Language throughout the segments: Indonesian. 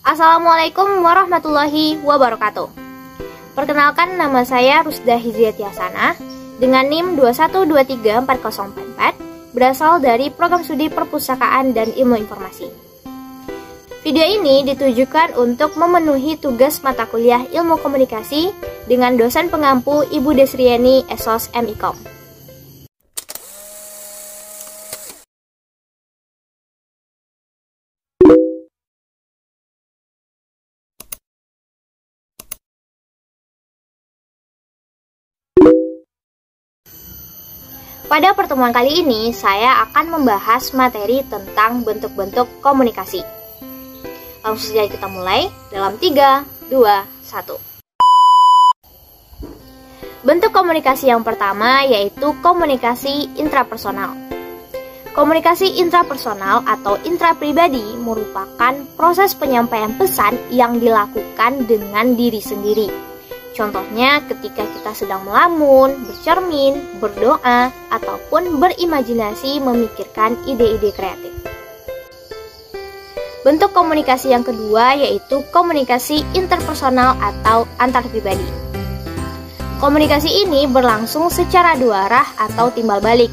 Assalamualaikum warahmatullahi wabarakatuh. Perkenalkan, nama saya Rusdah Hizriyati Hasanah dengan NIM 212340444, berasal dari Program Studi Perpustakaan dan Ilmu Informasi. Video ini ditujukan untuk memenuhi tugas mata kuliah Ilmu Komunikasi dengan dosen pengampu Ibu Desriani Esos MIKOM. Pada pertemuan kali ini, saya akan membahas materi tentang bentuk-bentuk komunikasi. Langsung saja kita mulai dalam 3, 2, 1. Bentuk komunikasi yang pertama yaitu komunikasi intrapersonal. Komunikasi intrapersonal atau intrapribadi merupakan proses penyampaian pesan yang dilakukan dengan diri sendiri. Contohnya ketika kita sedang melamun, bercermin, berdoa, ataupun berimajinasi memikirkan ide-ide kreatif. Bentuk komunikasi yang kedua yaitu komunikasi interpersonal atau antarpribadi. Komunikasi ini berlangsung secara dua arah atau timbal balik.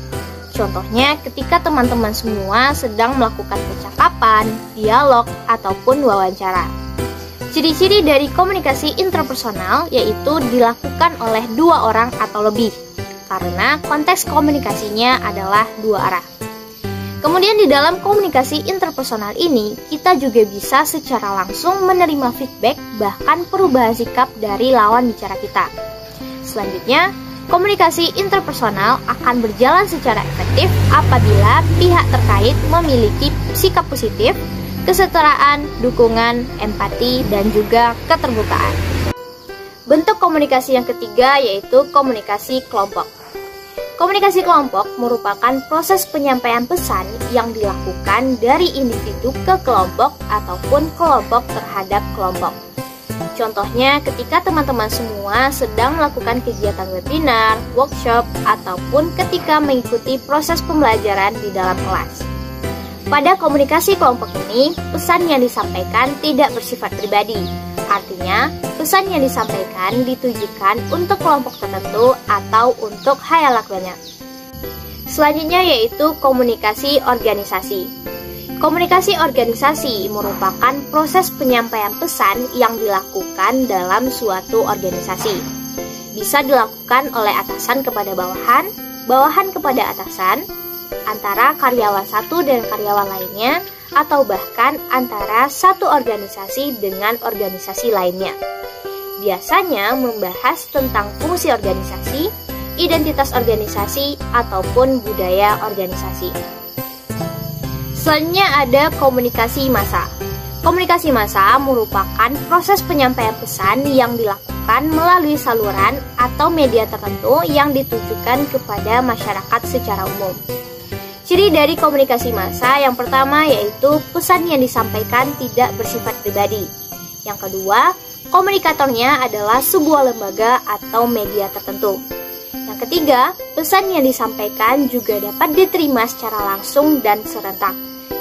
Contohnya ketika teman-teman semua sedang melakukan percakapan, dialog, ataupun wawancara. Ciri-ciri dari komunikasi interpersonal yaitu dilakukan oleh dua orang atau lebih, karena konteks komunikasinya adalah dua arah. Kemudian di dalam komunikasi interpersonal ini, kita juga bisa secara langsung menerima feedback bahkan perubahan sikap dari lawan bicara kita. Selanjutnya, komunikasi interpersonal akan berjalan secara efektif apabila pihak terkait memiliki sikap positif, kesetaraan, dukungan, empati, dan juga keterbukaan. Bentuk komunikasi yang ketiga yaitu komunikasi kelompok. Komunikasi kelompok merupakan proses penyampaian pesan yang dilakukan dari individu ke kelompok ataupun kelompok terhadap kelompok. Contohnya ketika teman-teman semua sedang melakukan kegiatan webinar, workshop, ataupun ketika mengikuti proses pembelajaran di dalam kelas. Pada komunikasi kelompok ini, pesan yang disampaikan tidak bersifat pribadi. Artinya, pesan yang disampaikan ditujukan untuk kelompok tertentu atau untuk khalayak banyak. Selanjutnya yaitu komunikasi organisasi. Komunikasi organisasi merupakan proses penyampaian pesan yang dilakukan dalam suatu organisasi. Bisa dilakukan oleh atasan kepada bawahan, bawahan kepada atasan, antara karyawan satu dan karyawan lainnya, atau bahkan antara satu organisasi dengan organisasi lainnya. Biasanya membahas tentang fungsi organisasi, identitas organisasi, ataupun budaya organisasi. Selanjutnya ada komunikasi massa. Komunikasi massa merupakan proses penyampaian pesan yang dilakukan melalui saluran atau media tertentu yang ditujukan kepada masyarakat secara umum. Ciri dari komunikasi massa yang pertama yaitu pesan yang disampaikan tidak bersifat pribadi. Yang kedua, komunikatornya adalah sebuah lembaga atau media tertentu. Yang ketiga, pesan yang disampaikan juga dapat diterima secara langsung dan serentak.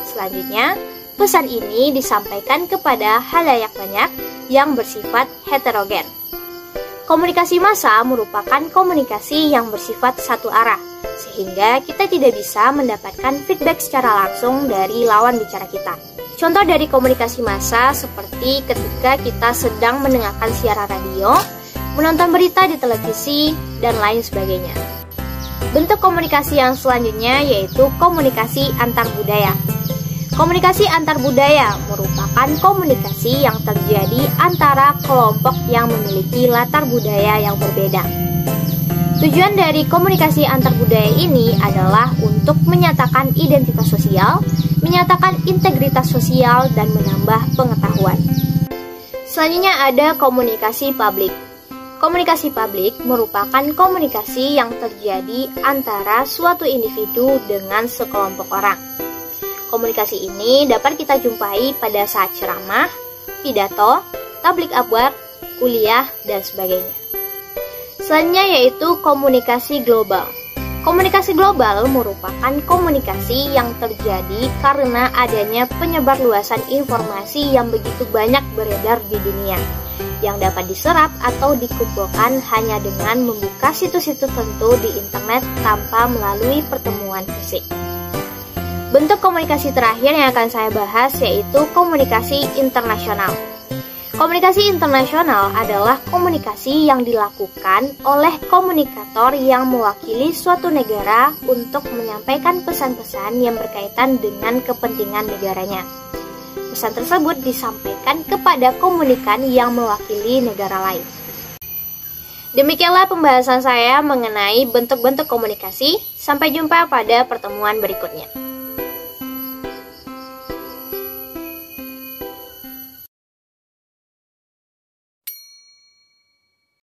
Selanjutnya, pesan ini disampaikan kepada khalayak banyak yang bersifat heterogen. Komunikasi massa merupakan komunikasi yang bersifat satu arah, sehingga kita tidak bisa mendapatkan feedback secara langsung dari lawan bicara kita. Contoh dari komunikasi massa seperti ketika kita sedang mendengarkan siaran radio, menonton berita di televisi, dan lain sebagainya. Bentuk komunikasi yang selanjutnya yaitu komunikasi antar budaya. Komunikasi antar budaya merupakan komunikasi yang terjadi antara kelompok yang memiliki latar budaya yang berbeda. Tujuan dari komunikasi antar budaya ini adalah untuk menyatakan identitas sosial, menyatakan integritas sosial, dan menambah pengetahuan. Selanjutnya ada komunikasi publik. Komunikasi publik merupakan komunikasi yang terjadi antara suatu individu dengan sekelompok orang. Komunikasi ini dapat kita jumpai pada saat ceramah, pidato, tablik akbar, kuliah, dan sebagainya. Selanjutnya yaitu komunikasi global. Komunikasi global merupakan komunikasi yang terjadi karena adanya penyebarluasan informasi yang begitu banyak beredar di dunia, yang dapat diserap atau dikumpulkan hanya dengan membuka situs-situs tertentu di internet tanpa melalui pertemuan fisik. Bentuk komunikasi terakhir yang akan saya bahas yaitu komunikasi internasional. Komunikasi internasional adalah komunikasi yang dilakukan oleh komunikator yang mewakili suatu negara untuk menyampaikan pesan-pesan yang berkaitan dengan kepentingan negaranya. Pesan tersebut disampaikan kepada komunikan yang mewakili negara lain. Demikianlah pembahasan saya mengenai bentuk-bentuk komunikasi. Sampai jumpa pada pertemuan berikutnya.